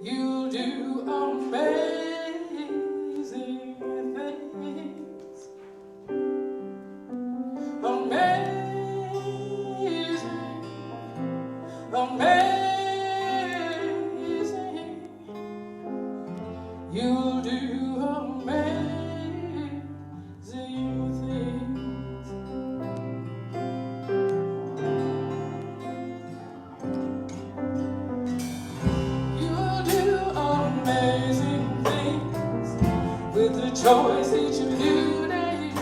You do amazing things. Amazing, amazing. You do amazing things. You do amazing things with the choice each of you makes,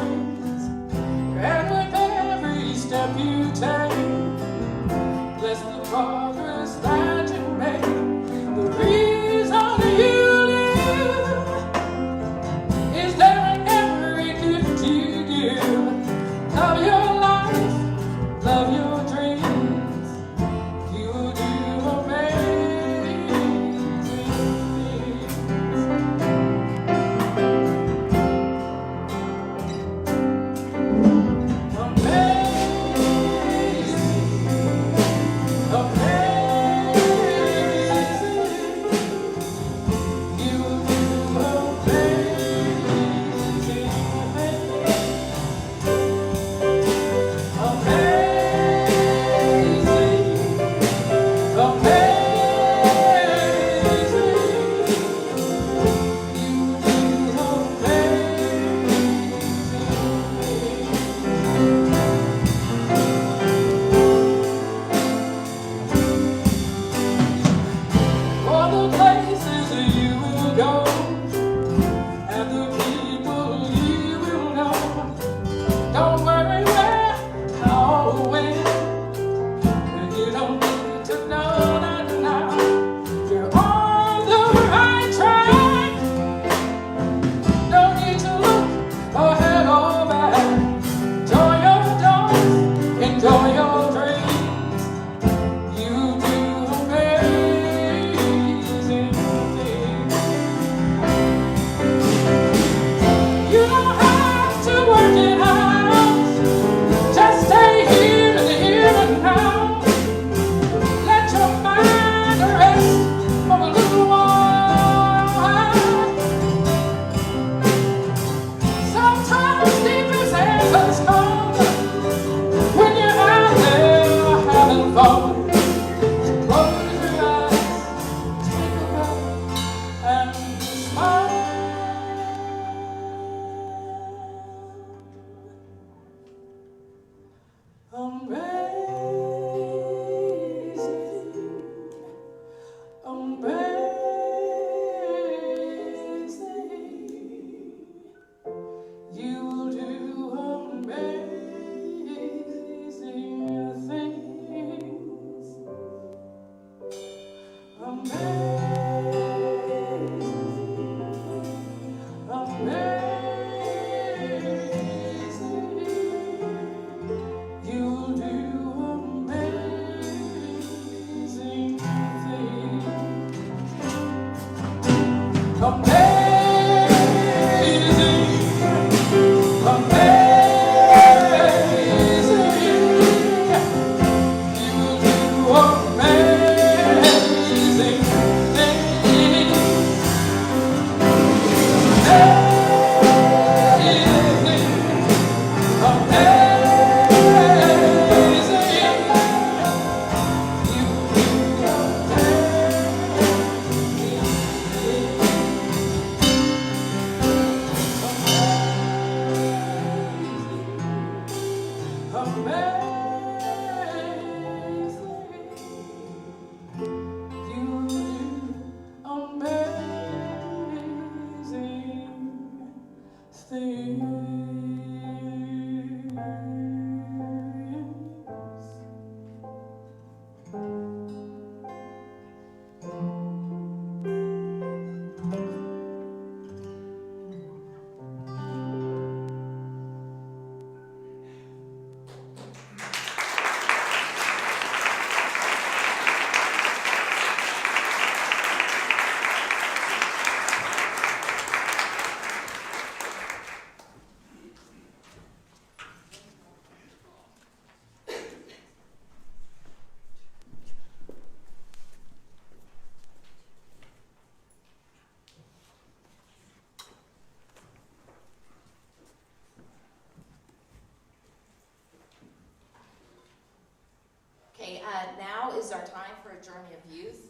and with every step you take. Bless the progress that you make. The reason you live is there in every gift you give. Love your life, love your dreams. You do amazing things. Amazing, amazing. You do amazing things. Amazing, for the places you will go and the people you will know. Don't worry where, how, or when. You don't need to know that now. You're on the right track. No need to look ahead or back. Enjoy your doors, enjoy your dreams. You do amazing things. You don't have to work it out. Just stay here and now. Let your mind rest for a little while. Sometimes deepest answers come when you're out there having fun. So close your eyes, take a breath, and smile. Amazing, amazing. You do amazing things. Amazing, amazing. You do amazing things. Amazing, amazing. You do amazing things. Amazing, amazing. time for a journey of youth.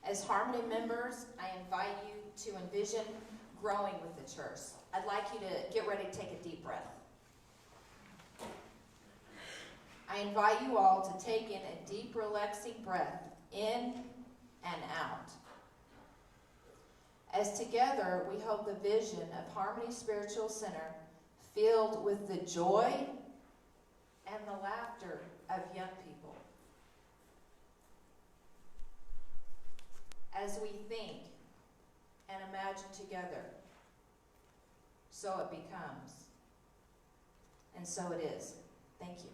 As Harmony members, I invite you to envision growing with the church. I'd like you to get ready to take a deep breath. I invite you all to take in a deep, relaxing breath in and out. As together, we hold the vision of Harmony Spiritual Center filled with the joy and the laughter of young people. As we think and imagine together, so it becomes, and so it is. Thank you.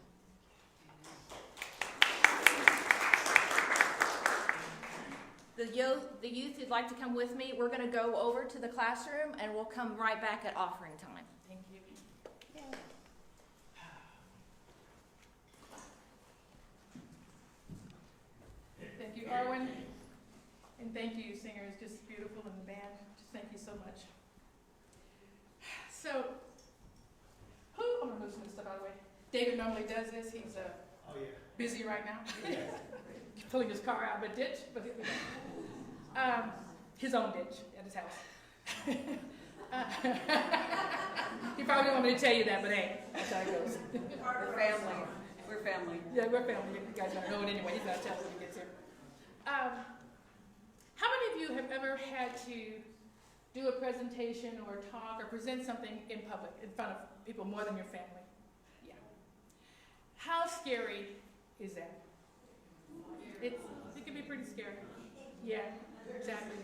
The youth who'd like to come with me, we're going to go over to the classroom and we'll come right back at offering time. Thank you. Yay. Thank you, Arwen. And thank you, singers. Just beautiful, and the band. Just thank you so much. So, I'm going to move some of this stuff out of the way. David normally does this. He's busy right now. Pulling his car out of a ditch, but his own ditch at his house. He probably didn't want me to tell you that, but hey, that's how it goes. We're family. We're family. Yeah, we're family. You guys don't know it anyway. He's not telling when he gets here. How many of you have ever had to do a presentation or talk or present something in public, in front of people more than your family? Yeah. How scary is that? It can be pretty scary. Yeah, exactly.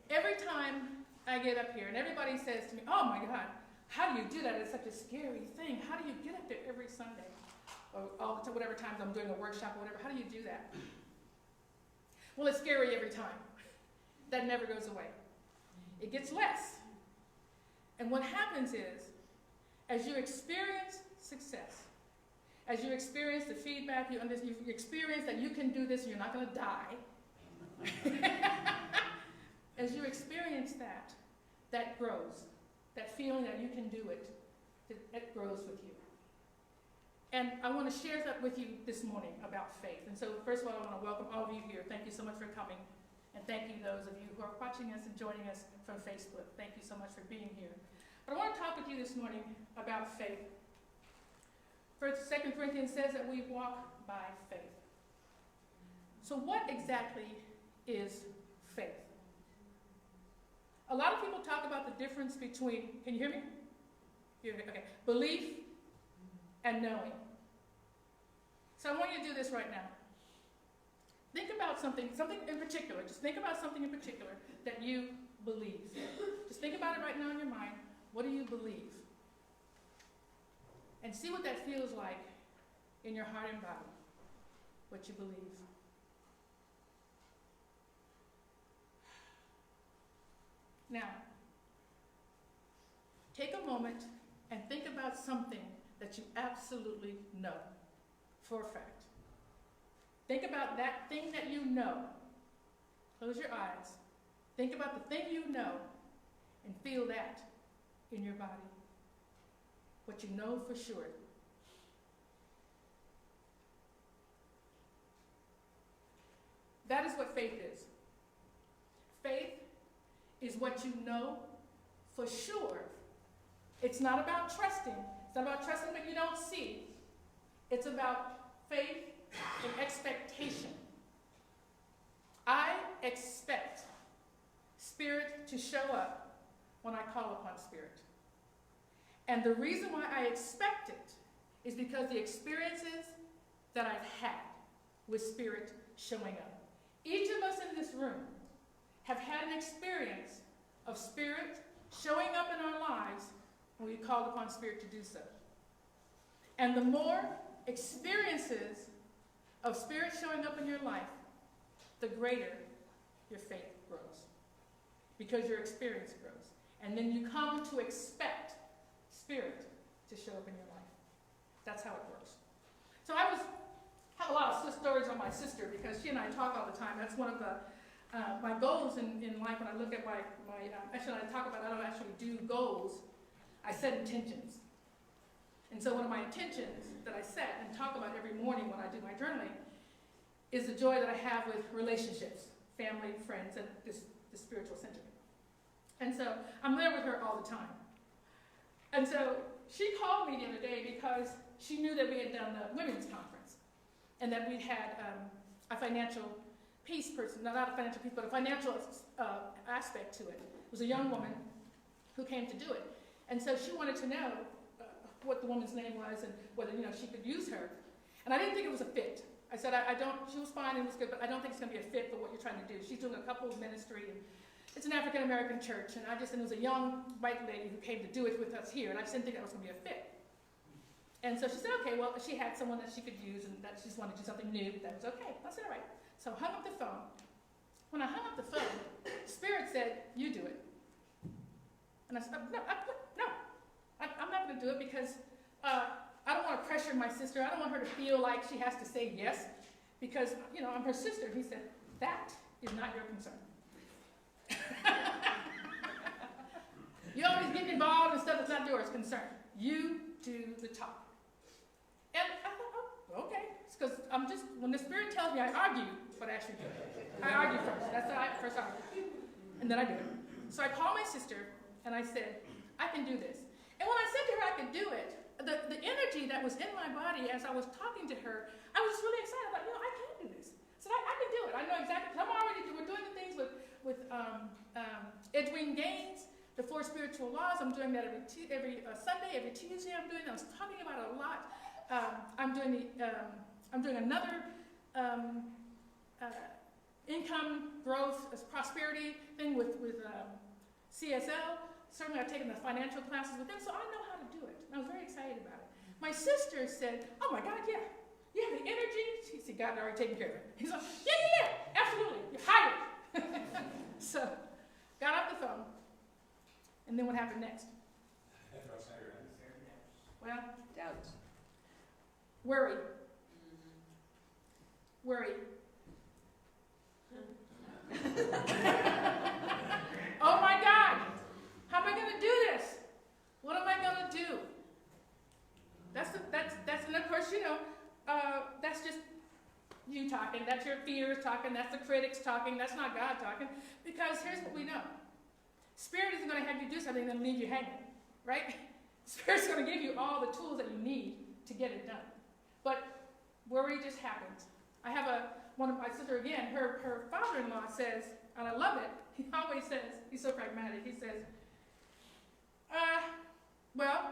Every time I get up here and everybody says to me, oh my God, how do you do that? It's such a scary thing. How do you get up there every Sunday? Or to whatever times I'm doing a workshop or whatever. How do you do that? Well, it's scary every time. That never goes away. It gets less. And what happens is, as you experience success, as you experience the feedback, you experience that you can do this and you're not going to die. As you experience that, that grows. That feeling that you can do it, it grows with you. And I want to share that with you this morning about faith. And so first of all, I want to welcome all of you here. Thank you so much for coming. And thank you those of you who are watching us and joining us from Facebook. Thank you so much for being here. But I want to talk with you this morning about faith. 2 Corinthians says that we walk by faith. So what exactly is faith? A lot of people talk about the difference between, can you hear me? Okay. Belief and knowing. So I want you to do this right now. Think about something in particular. Just think about something in particular that you believe. Just think about it right now in your mind. What do you believe? And see what that feels like in your heart and body, what you believe. Now, take a moment and think about something that you absolutely know for a fact. Think about that thing that you know. Close your eyes. Think about the thing you know and feel that in your body. What you know for sure. That is what faith is. Faith is what you know for sure. It's not about trusting. It's not about trusting what you don't see. It's about faith and expectation. I expect Spirit to show up when I call upon Spirit. And the reason why I expect it is because the experiences that I've had with Spirit showing up. Each of us in this room have had an experience of Spirit showing up in our lives when we called upon Spirit to do so. And the more experiences of Spirit showing up in your life, the greater your faith grows. Because your experience grows. And then you come to expect Spirit to show up in your life. That's how it works. So I have a lot of stories on my sister because she and I talk all the time. That's one of the my goals in life when I look at my actually when I talk about I don't actually do goals. I set intentions. And so one of my intentions that I set and talk about every morning when I do my journaling is the joy that I have with relationships, family, friends, and this spiritual center. And so I'm there with her all the time. And so she called me the other day because she knew that we had done the women's conference and that we'd had a financial piece person, not a financial piece, but a financial aspect to it. It was a young woman who came to do it. And so she wanted to know what the woman's name was and whether, she could use her. And I didn't think it was a fit. I said, I don't, she was fine and it was good, but I don't think it's going to be a fit for what you're trying to do. She's doing a couples ministry, and it's an African-American church, and it was a young white lady who came to do it with us here, and I just didn't think that was going to be a fit. And so she said, okay, well, she had someone that she could use, and that she just wanted to do something new. That was okay. I said, all right. So I hung up the phone. When I hung up the phone, Spirit said, you do it. And I said, no, I'm not going to do it because I don't want to pressure my sister. I don't want her to feel like she has to say yes because, I'm her sister. He said, that is not your concern. You always get involved in stuff that's not yours concern. You do the talk. And I thought, oh, okay. Because when the Spirit tells me, I argue, but I actually do it. I argue first. That's how I first argue. And then I do it. So I called my sister and I said, I can do this. And when I said to her I could do it, the energy that was in my body as I was talking to her, I was really excited about, I can do this. So I can do it. I know exactly, we're doing the things with Edwin Gaines, the 4 spiritual laws. I'm doing that every Sunday, every Tuesday I'm doing that. I was talking about it a lot. I'm doing another income growth, prosperity thing with CSL. Certainly I've taken the financial classes with them, so I know how to do it. And I was very excited about it. My sister said, oh my God, yeah. You have the energy. She said, God had already taken care of it. He's like, yeah, absolutely. You're hired. So, got off the phone. And then what happened next? Well, Doubt. Worry. Worry. Oh my God. How am I going to do this? What am I going to do? And of course, that's just you talking. That's your fears talking. That's the critics talking. That's not God talking. Because here's what we know. Spirit isn't going to have you do something and then leave you hanging, right? Spirit's going to give you all the tools that you need to get it done. But worry just happens. I have one of my sister again, her father-in-law says, and I love it, he always says, he's so pragmatic, he says, well,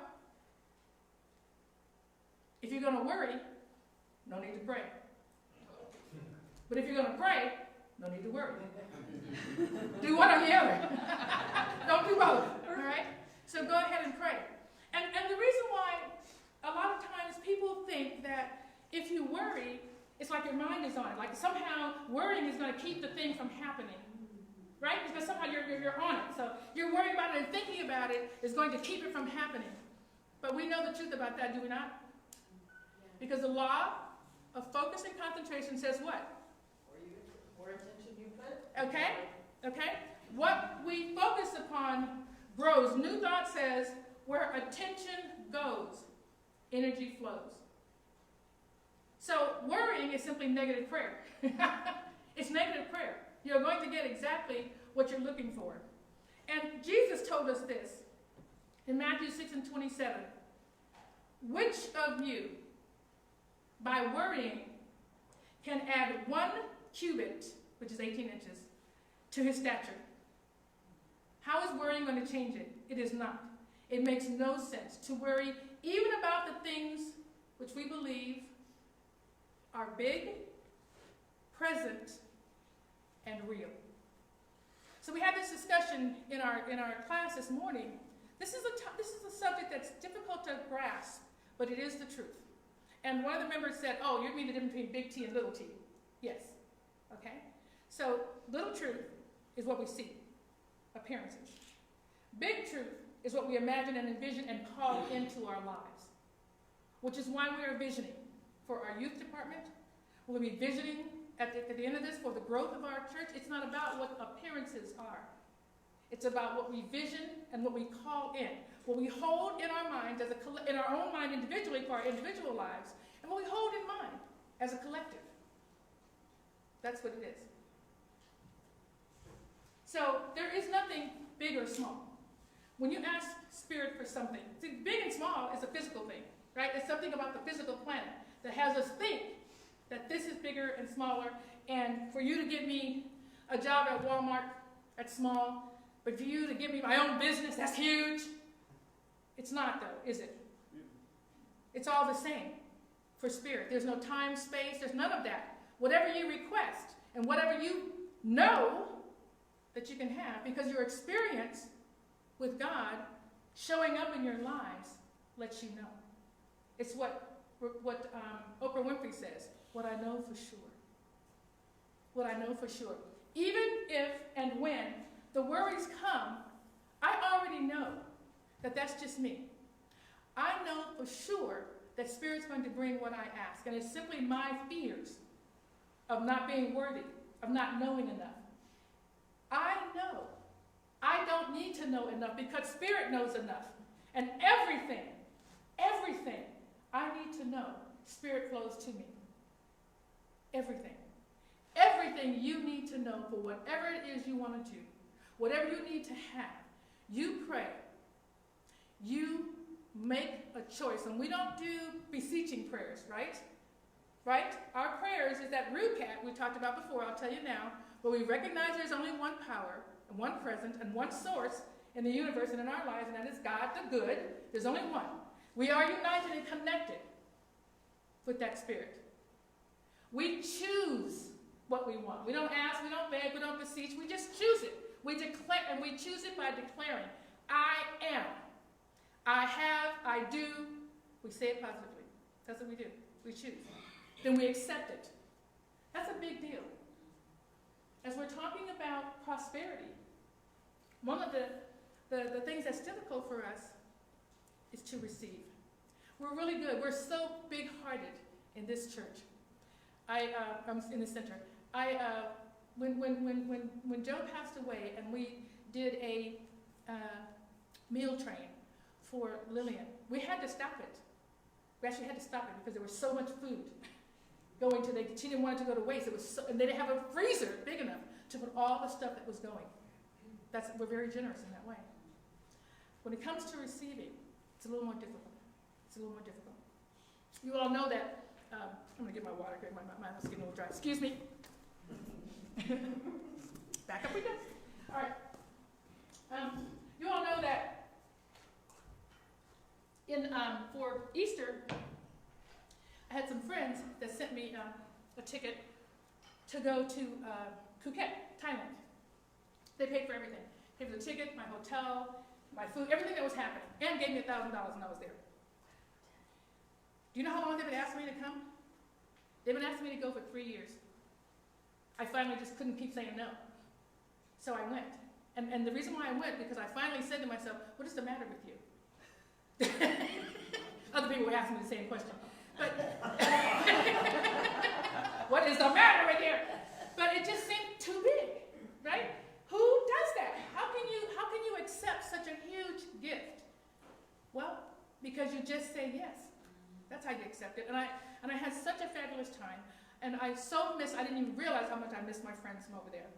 if you're going to worry, no need to pray. But if you're going to pray, no need to worry. Do one or the other. Don't do both, all right? So go ahead and pray. And the reason why a lot of times people think that if you worry, it's like your mind is on it. Like somehow worrying is going to keep the thing from happening. Right? Because somehow you're on it. So you're worrying about it and thinking about it is going to keep it from happening. But we know the truth about that, do we not? Because the law of focus and concentration says what? More attention you put. Okay? What we focus upon grows. New Thought says, where attention goes, energy flows. So worrying is simply negative prayer. It's negative prayer. You're going to get exactly what you're looking for. And Jesus told us this in Matthew 6:27. Which of you, by worrying, can add 1 cubit, which is 18 inches, to his stature? How is worrying going to change it? It is not. It makes no sense to worry even about the things which we believe are big, present, and real. So we had this discussion in our class this morning. This is a subject that's difficult to grasp, but it is the truth. And one of the members said, oh, you mean the difference between big T and little t? Yes. Okay? So little truth is what we see, appearances. Big truth is what we imagine and envision and call into our lives, which is why we are visioning for our youth department. We'll be visioning at the end of this for the growth of our church. It's not about what appearances are. It's about what we vision and what we call in. what we hold in our minds in our own mind individually for our individual lives, and what we hold in mind as a collective. That's what it is. So there is nothing big or small. When you ask Spirit for something, see, big and small is a physical thing, right? It's something about the physical planet that has us think that this is bigger and smaller, and for you to give me a job at Walmart, that's small, but for you to give me my own business, that's huge. It's not, though, is it? It's all the same for Spirit. There's no time, space, there's none of that. Whatever you request and whatever you know that you can have, because your experience with God showing up in your lives lets you know. It's what Oprah Winfrey says, what I know for sure. What I know for sure. Even if and when the worries come, I already know that that's just me. I know for sure that Spirit's going to bring what I ask, and it's simply my fears of not being worthy, of not knowing enough. I know. I don't need to know enough because Spirit knows enough. And everything I need to know, Spirit flows to me. Everything. Everything you need to know for whatever it is you want to do, whatever you need to have, you pray. You make a choice. And we don't do beseeching prayers, right? Right? Our prayers is that root cat we talked about before, I'll tell you now, where we recognize there's only one power, and one presence, and one source in the universe and in our lives, and that is God, the good. There's only one. We are united and connected with that Spirit. We choose what we want. We don't ask, we don't beg, we don't beseech, we just choose it. We declare, and we choose it by declaring, I am. I have, I do. We say it positively. That's what we do. We choose. Then we accept it. That's a big deal. As we're talking about prosperity, one of the things that's difficult for us is to receive. We're really good. We're so big-hearted in this church. I'm in the center. When Joe passed away and we did a meal train for Lillian, we had to stop it. We actually had to stop it because there was so much food going to, she didn't want it to go to waste. It was so, and they didn't have a freezer big enough to put all the stuff that was going. We're very generous in that way. When it comes to receiving, it's a little more difficult. It's a little more difficult. You all know that, I'm going to get my water here, my mouth's getting a little dry. Excuse me. Back up we go. All right. You all know that for Easter, I had some friends that sent me a ticket to go to Phuket, Thailand. They paid for everything. Paid for the ticket, my hotel, my food, everything that was happening, and gave me $1,000 when I was there. Do you know how long they've been asking me to come? They've been asking me to go for 3 years. I finally just couldn't keep saying no. So I went. And the reason why I went, because I finally said to myself, what is the matter with you? Other people were asking me the same question. But what is the matter with you? But it just seemed too big, right? Who does that? How can you accept such a huge gift? Well, because you just say yes. That's how you accept it. And I had such a fabulous time. And I didn't even realize how much I missed my friends from over there.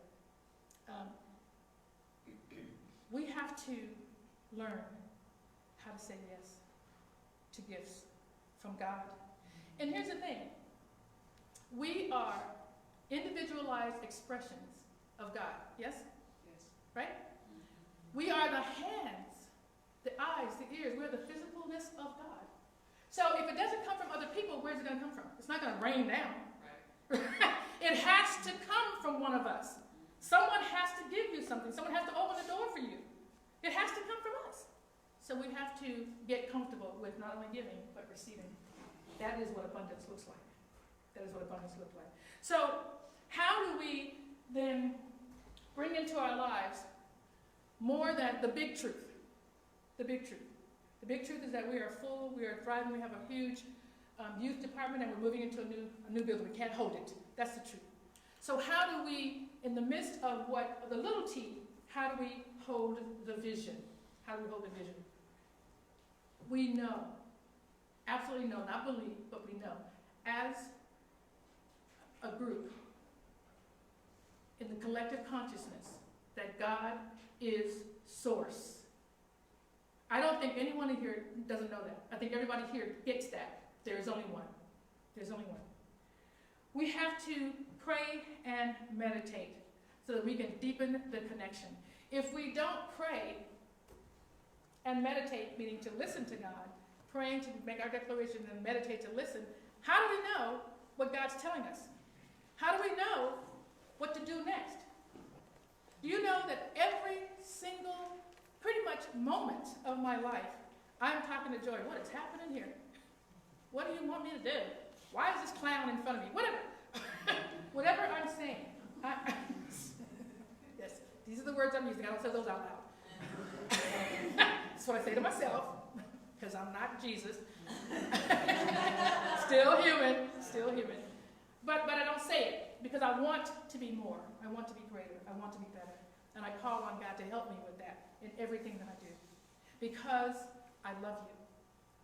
We have to learn how to say yes to gifts from God. And here's the thing. We are individualized expressions of God. Yes? Yes. Right? We are the hands, the eyes, the ears. We're the physicalness of God. So if it doesn't come from other people, where's it going to come from? It's not going to rain down. Right. It has to come from one of us. Someone has to give you something. Someone has to open the door for you. It has to come from us. So we have to get comfortable with not only giving, but receiving. That is what abundance looks like. That is what abundance looks like. So how do we then bring into our lives more than the big truth? The big truth. The big truth is that we are full, we are thriving, we have a huge youth department, and we're moving into a new building. We can't hold it. That's the truth. So how do we, in the midst of the little t, how do we hold the vision? How do we hold the vision? we know, absolutely know, not believe, but we know, as a group, in the collective consciousness, that God is source. I don't think anyone in here doesn't know that. I think everybody here gets that. There is only one. There's only one. We have to pray and meditate so that we can deepen the connection. If we don't pray and meditate, meaning to listen to God, praying to make our declaration and meditate to listen, how do we know what God's telling us? How do we know what to do next? Do you know that every single, pretty much moment of my life, I'm talking to Joy, what is happening here? What do you want me to do? Why is this clown in front of me? Whatever. Whatever I'm saying. Yes, these are the words I'm using. I don't say those out loud. That's what I say to myself, because I'm not Jesus. Still human, still human. But I don't say it because I want to be more. I want to be greater. I want to be better. And I call on God to help me with that in everything that I do. Because I love you.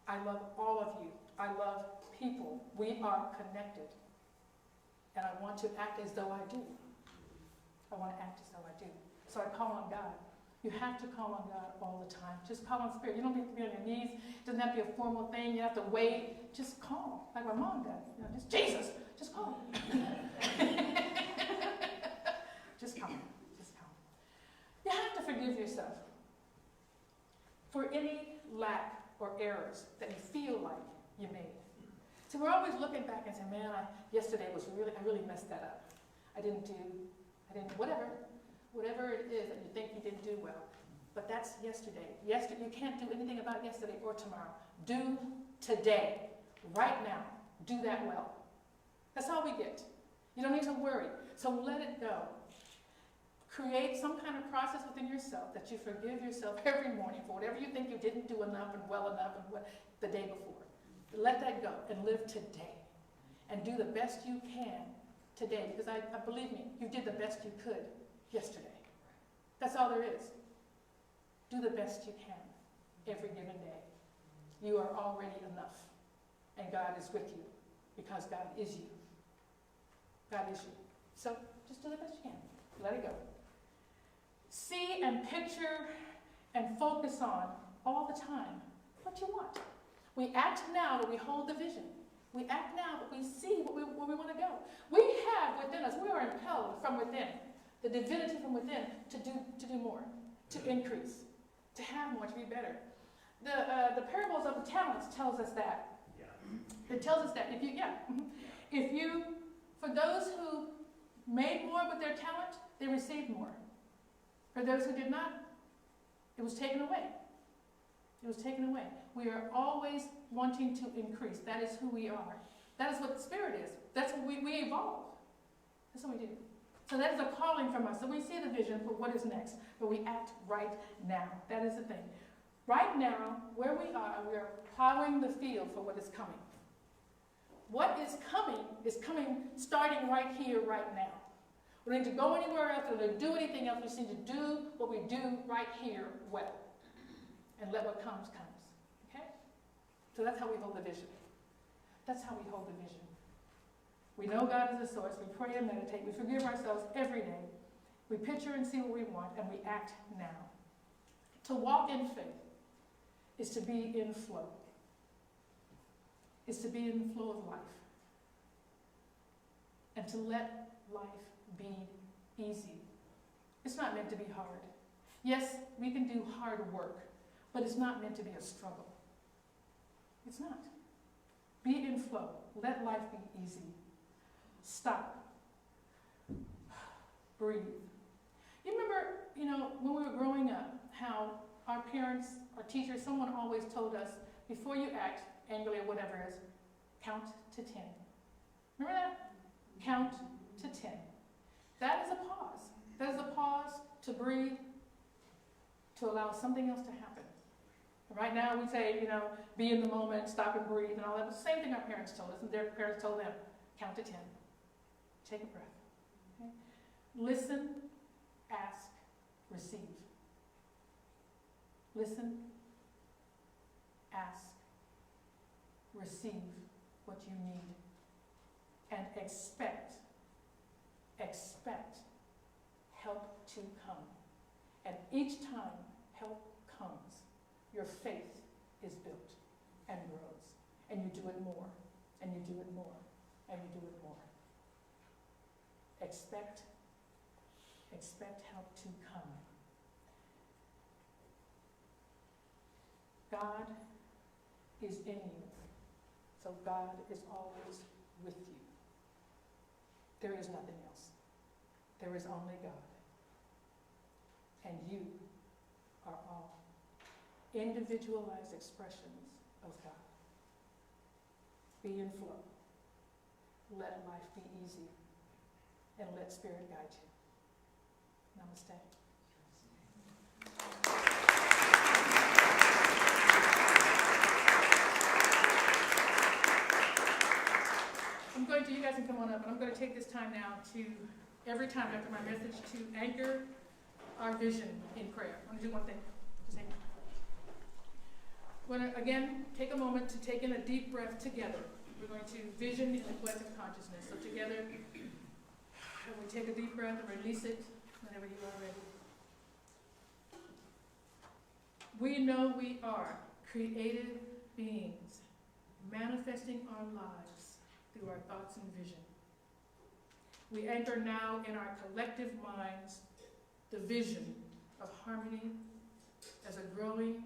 I love all of you. I love people. We are connected. And I want to act as though I do. I want to act as though I do. So I call on God. You have to call on God all the time. Just call on Spirit. You don't have to be on your knees. It doesn't have to be a formal thing. You have to wait. Just call. Like my mom did. You know, just Jesus. Just call. Just call. Just call. You have to forgive yourself for any lack or errors that you feel like you made. So we're always looking back and saying, man, yesterday was I really messed that up. Whatever it is that you think you didn't do well. But that's yesterday. You can't do anything about yesterday or tomorrow. Do today, right now. Do that well. That's all we get. You don't need to worry. So let it go. Create some kind of process within yourself that you forgive yourself every morning for whatever you think you didn't do enough and well enough and the day before. Let that go and live today. And do the best you can today. Because I believe me, you did the best you could yesterday. That's all there is. Do the best you can every given day. You are already enough. And God is with you because God is you. God is you. So just do the best you can. Let it go. See and picture and focus on all the time what you want. We act now that we hold the vision. We act now that we see where we want to go. We have within us, we are impelled from within, the divinity from within to do more, to increase, to have more, to be better. The parables of the talents tells us that. It tells us that if you, for those who made more with their talent, they received more. For those who did not, it was taken away. It was taken away. We are always wanting to increase. That is who we are. That is what the Spirit is. That's what we evolve. That's what we do. So that is a calling from us. So we see the vision for what is next, but we act right now. That is the thing. Right now, where we are plowing the field for what is coming. What is coming starting right here, right now. We don't need to go anywhere else or to do anything else. We just need to do what we do right here well. And let what comes, comes. Okay? So that's how we hold the vision. That's how we hold the vision. We know God is the source. We pray and meditate. We forgive ourselves every day. We picture and see what we want, and we act now. To walk in faith is to be in flow. Is to be in the flow of life. And to let life be easy. It's not meant to be hard. Yes, we can do hard work, but it's not meant to be a struggle. It's not. Be in flow. Let life be easy. Stop. Breathe. You remember, when we were growing up, how our parents, our teachers, someone always told us, before you act, angrily or whatever it is, count to 10. Remember that? Count to 10. That is a pause. That is a pause to breathe, to allow something else to happen. Right now we say, be in the moment, stop and breathe and all that. But the same thing our parents told us and their parents told them. Count to 10. Take a breath. Okay? Listen, ask, receive. Listen, ask, receive what you need, and expect help to come. And each time help comes, your faith is built and grows. And you do it more, and you do it more, and you do it more. Expect help to come. God is in you, so God is always with you. There is nothing else. There is only God. And you are all individualized expressions of God. Be in flow. Let life be easy. And let Spirit guide you. Namaste. You guys can come on up, but I'm going to take this time now to, every time after my message, to anchor our vision in prayer. I'm going to do one thing. Just hang on. I'm going to, again, take a moment to take in a deep breath together. We're going to vision in the collective consciousness. So together, and we take a deep breath and release it whenever you are ready. We know we are creative beings manifesting our lives through our thoughts and vision. We anchor now in our collective minds the vision of harmony as a growing,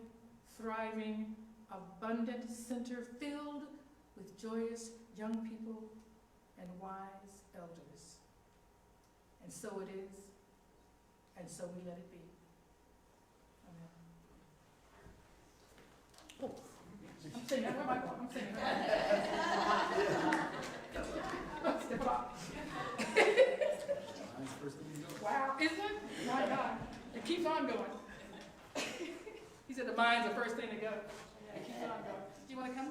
thriving, abundant center filled with joyous young people and wise elders. And so it is, and so we let it be. Amen. Oh, I'm singing. Where am I going? I'm singing. Step up. Wow, isn't it? My God. It keeps on going. He said the mind's the first thing to go. It keeps on going. Do you want to come?